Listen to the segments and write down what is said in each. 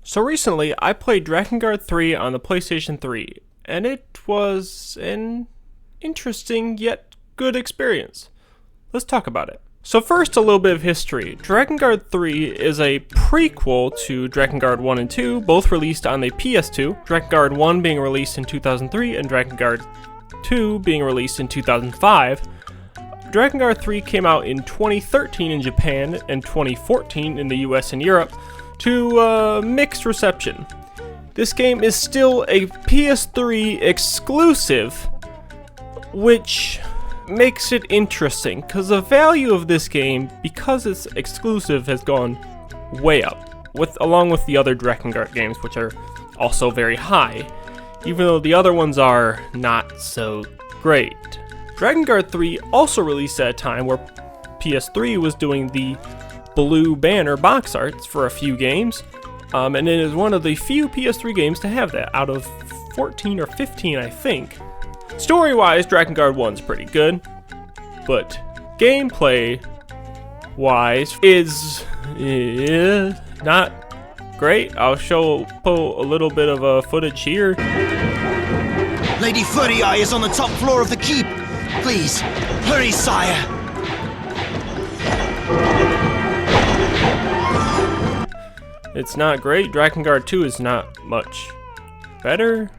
So recently, I played Drakengard 3 on the PlayStation 3, and it was an interesting yet good experience. Let's talk about it. So first, a little bit of history. Drakengard 3 is a prequel to Drakengard 1 and 2, both released on the PS2, Drakengard 1 being released in 2003 and Drakengard 2 being released in 2005. Drakengard 3 came out in 2013 in Japan and 2014 in the US and Europe, to mixed reception. This game is still a PS3 exclusive, which makes it interesting, because the value of this game, because it's exclusive, has gone way up, along with the other Drakengard games, which are also very high, even though the other ones are not so great. Drakengard 3 also released at a time where PS3 was doing the Blue Banner box arts for a few games, and it is one of the few PS3 games to have that, out of 14 or 15 I think. Story-wise, Drakengard 1's pretty good, but gameplay-wise is not great. I'll pull a little bit of footage here. Lady Furry Eye is on the top floor of the keep. Please, hurry, sire. It's not great. Drakengard 2 is not much better.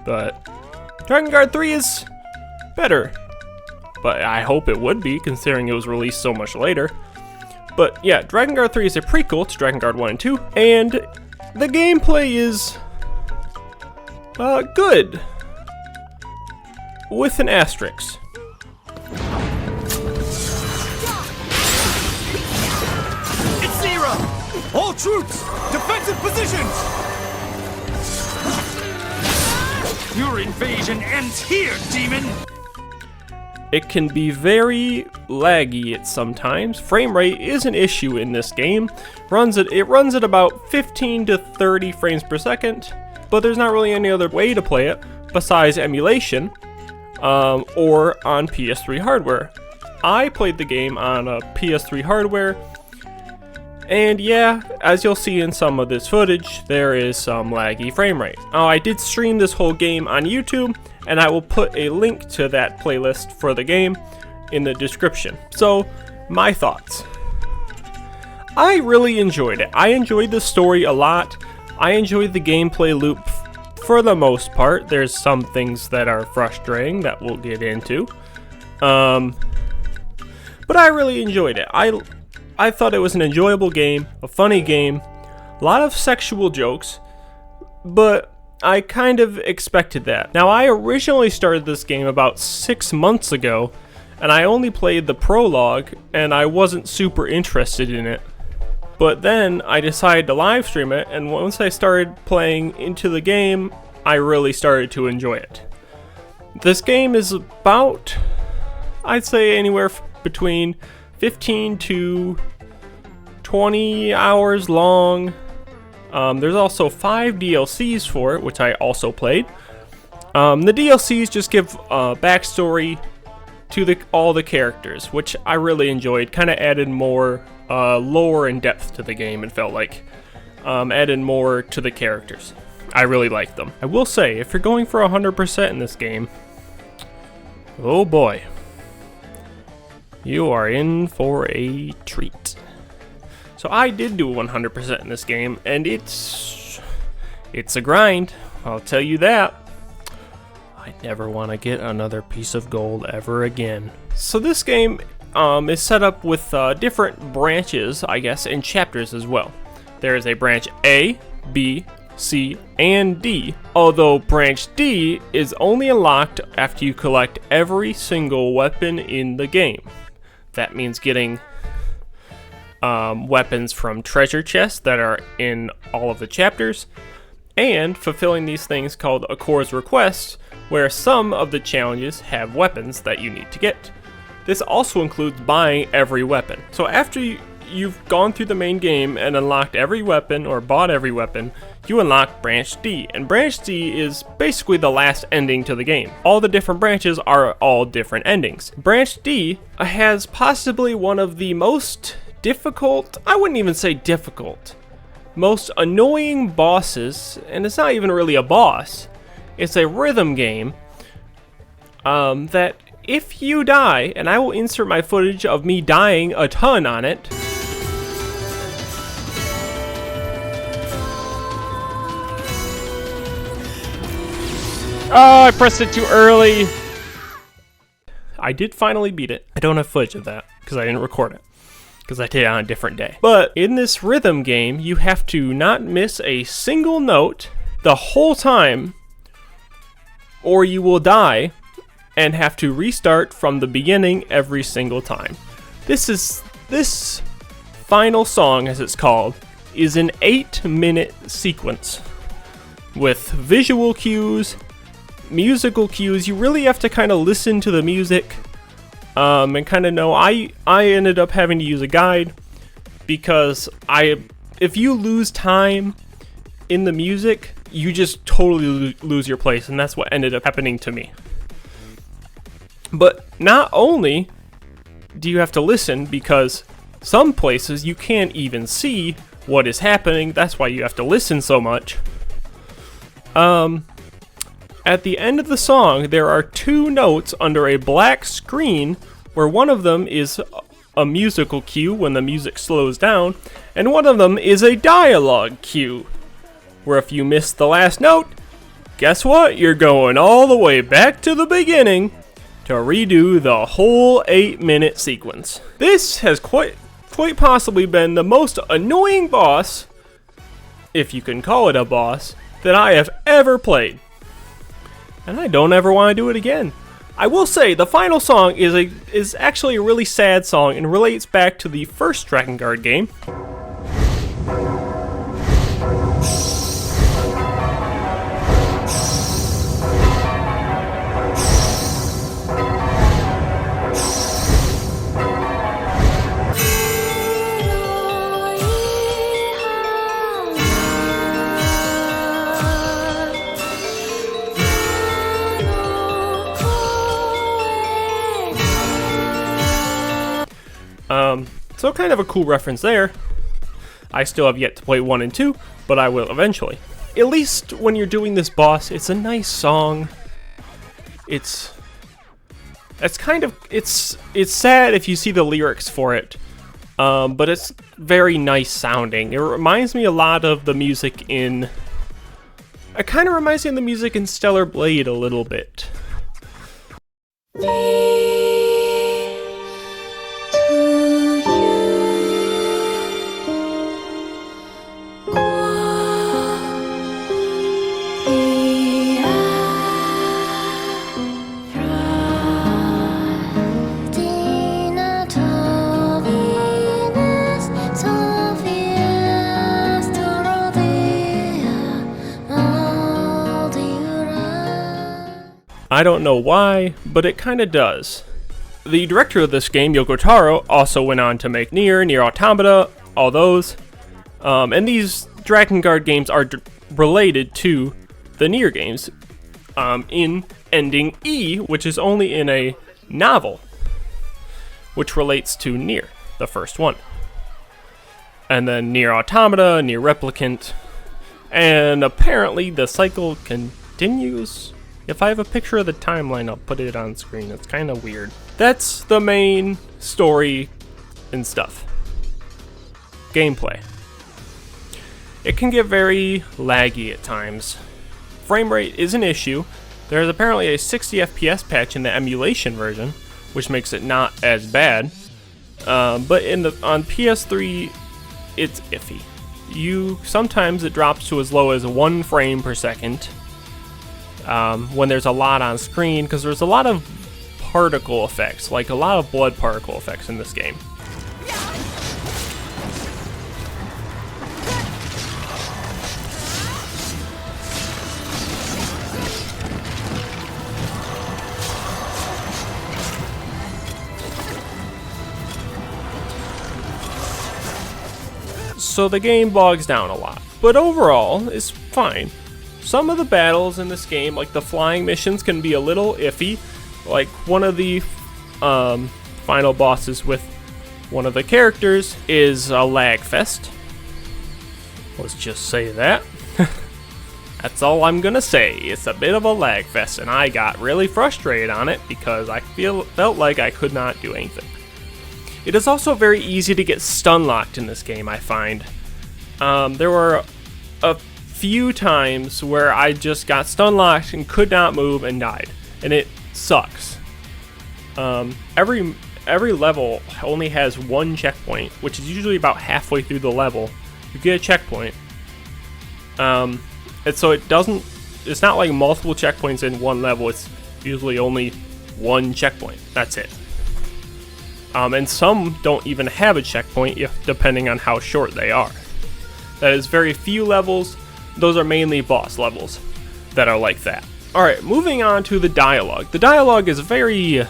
But Drakengard 3 is better. But I hope it would be, considering it was released so much later. But yeah, Drakengard 3 is a prequel to Drakengard 1 and 2, and the gameplay is good. With an asterisk. It's Zero! All troops, defensive positions! Your invasion ends here, demon! It can be very laggy at sometimes. Frame rate is an issue in this game. It runs at about 15 to 30 frames per second, but there's not really any other way to play it besides emulation. Or on PS3 hardware. I played the game on a PS3 hardware, and yeah, as you'll see in some of this footage, there is some laggy frame rate. I did stream this whole game on YouTube, and I will put a link to that playlist for the game in the description. So, my thoughts. I really enjoyed it. I enjoyed the story a lot. I enjoyed the gameplay loop for the most part. There's some things that are frustrating that we'll get into. But I really enjoyed it. I thought it was an enjoyable game, a funny game, a lot of sexual jokes, but I kind of expected that. Now, I originally started this game about 6 months ago, and I only played the prologue, and I wasn't super interested in it. But then I decided to live stream it, and once I started playing into the game, I really started to enjoy it. This game is about, I'd say, anywhere between 15 to 20 hours long. There's also 5 DLCs for it, which I also played. The DLCs just give backstory to all the characters, which I really enjoyed. Kind of added more lore and depth to the game, it felt like. Added more to the characters. I really liked them. I will say, if you're going for 100% in this game, oh boy, you are in for a treat. So I did do 100% in this game, and it's a grind, I'll tell you that. I never want to get another piece of gold ever again. So this game is set up with different branches, I guess, and chapters as well. There is a branch A, B, C, and D, although branch D is only unlocked after you collect every single weapon in the game. That means getting weapons from treasure chests that are in all of the chapters, and fulfilling these things called Accor's Request, where some of the challenges have weapons that you need to get. This also includes buying every weapon. So after you've gone through the main game and unlocked every weapon or bought every weapon, you unlock Branch D. And Branch D is basically the last ending to the game. All the different branches are all different endings. Branch D has possibly one of the most difficult, I wouldn't even say difficult, most annoying bosses, and it's not even really a boss. It's a rhythm game that if you die, and I will insert my footage of me dying a ton on it. Oh, I pressed it too early. I did finally beat it. I don't have footage of that because I didn't record it, because I did it on a different day. But in this rhythm game, you have to not miss a single note the whole time, or you will die and have to restart from the beginning every single time. This final song, as it's called, is an 8-minute sequence with visual cues, musical cues. You really have to kind of listen to the music and kind of know. I ended up having to use a guide because if you lose time in the music, you just totally lose your place, and that's what ended up happening to me. But not only do you have to listen, because some places you can't even see what is happening. That's why you have to listen so much. At the end of the song, there are 2 notes under a black screen, where one of them is a musical cue when the music slows down, and one of them is a dialogue cue, where if you miss the last note, guess what? You're going all the way back to the beginning to redo the whole 8-minute sequence. This has quite possibly been the most annoying boss, if you can call it a boss, that I have ever played. And I don't ever want to do it again. I will say the final song is actually a really sad song and relates back to the first Drakengard game. So kind of a cool reference there. I still have yet to play 1 and 2, but I will eventually. At least when you're doing this boss, it's a nice song. It's sad if you see the lyrics for it, but it's very nice sounding. It reminds me a lot of the music in. It kind of reminds me of the music in Stellar Blade a little bit. I don't know why, but it kind of does. The director of this game, Yoko Taro, also went on to make Nier Automata, all those. And these Drakengard games are related to the Nier games in ending E, which is only in a novel, which relates to Nier, the first one. And then Nier Automata, Nier Replicant, and apparently the cycle continues. If I have a picture of the timeline, I'll put it on screen. It's kind of weird. That's the main story and stuff. Gameplay. It can get very laggy at times. Frame rate is an issue. There's apparently a 60 FPS patch in the emulation version, which makes it not as bad. But on PS3, it's iffy. Sometimes it drops to as low as 1 frame per second. When there's a lot on screen, because there's a lot of particle effects, like a lot of blood particle effects in this game. so the game bogs down a lot. But overall, it's fine. Some of the battles in this game, like the flying missions, can be a little iffy. Like one of the final bosses with one of the characters is a lag fest. Let's just say that. That's all I'm gonna say. It's a bit of a lag fest, and I got really frustrated on it because I felt like I could not do anything. It is also very easy to get stun locked in this game, I find. There were a few times where I just got stun locked and could not move and died, and it sucks. Every level only has one checkpoint, which is usually about halfway through the level. You get a checkpoint. And so it's not like multiple checkpoints in one level, it's usually only one checkpoint. That's it. And some don't even have a checkpoint, depending on how short they are. That is very few levels. Those are mainly boss levels that are like that. Alright, moving on to the dialogue. The dialogue is very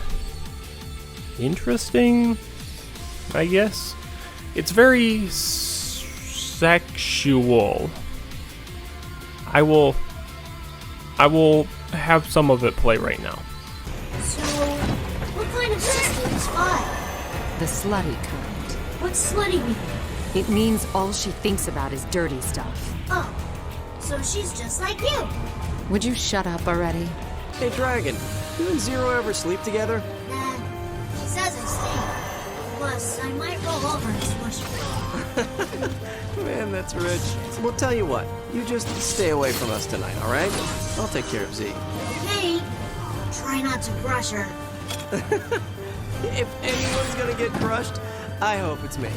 interesting, I guess. It's very sexual. I will have some of it play right now. So, what kind of system is 5? The slutty kind. What's slutty mean? It means all she thinks about is dirty stuff. Oh, so she's just like you. Would you shut up already? Hey Dragon, you and Zero ever sleep together? Nah, he says I stink. Plus, I might roll over and smush her. Man, that's rich. Well, tell you what, you just stay away from us tonight, alright? I'll take care of Z. Okay, try not to crush her. If anyone's gonna get crushed, I hope it's me.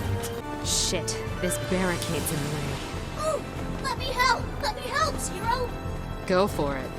Shit, this barricade's in the way. Oh, let me help! Let me help, Zero! Go for it.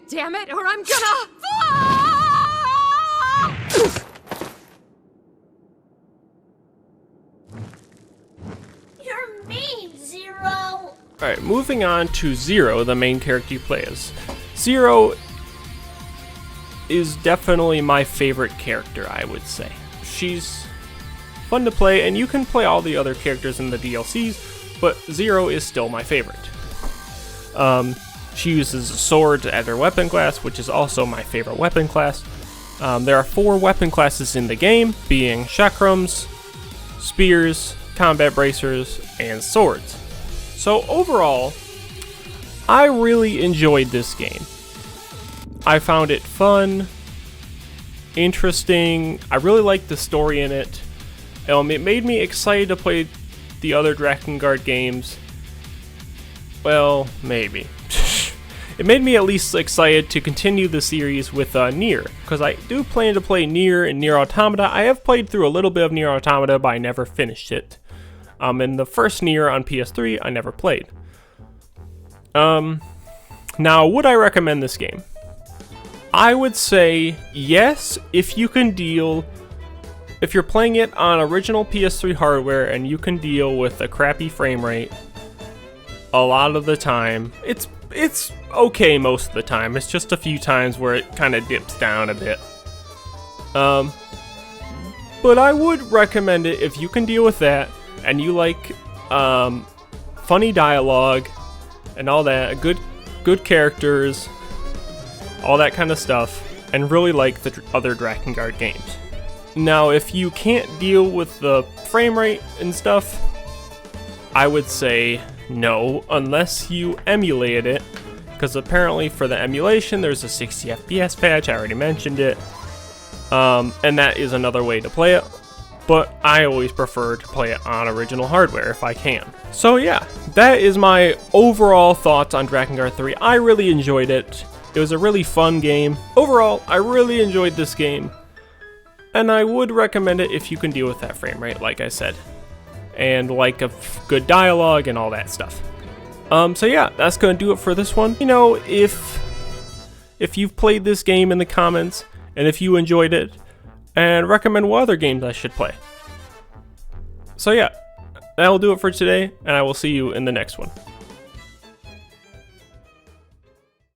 Damn it, or I'm gonna... You're mean, Zero! Alright, moving on to Zero, the main character you play as. Zero is definitely my favorite character, I would say. She's fun to play, and you can play all the other characters in the DLCs, but Zero is still my favorite. She uses a sword to add her weapon class, which is also my favorite weapon class. There are 4 weapon classes in the game, being chakrams, spears, combat bracers, and swords. So overall, I really enjoyed this game. I found it fun, interesting. I really liked the story in it. It made me excited to play the other Drakengard games. Well, maybe. It made me at least excited to continue the series with Nier, because I do plan to play Nier and Nier Automata. I have played through a little bit of Nier Automata, but I never finished it. And the first Nier on PS3, I never played. Now, would I recommend this game? I would say yes, if you can deal... If you're playing it on original PS3 hardware and you can deal with a crappy frame rate a lot of the time. It's okay most of the time. It's just a few times where it kind of dips down a bit. But I would recommend it if you can deal with that and you like funny dialogue and all that, good characters, all that kind of stuff, and really like the other Drakengard games. Now, if you can't deal with the frame rate and stuff, I would say no, unless you emulate it, because apparently for the emulation there's a 60 FPS patch. I already mentioned it, and that is another way to play it, but I always prefer to play it on original hardware if I can. So yeah, that is my overall thoughts on Drakengard 3. I really enjoyed it. It was a really fun game. Overall, I really enjoyed this game. and I would recommend it if you can deal with that frame rate, like I said, and like a good dialogue and all that stuff. So yeah, that's gonna do it for this one. You know, if you've played this game in the comments, and if you enjoyed it, and recommend what other games I should play. So yeah, that'll do it for today, and I will see you in the next one.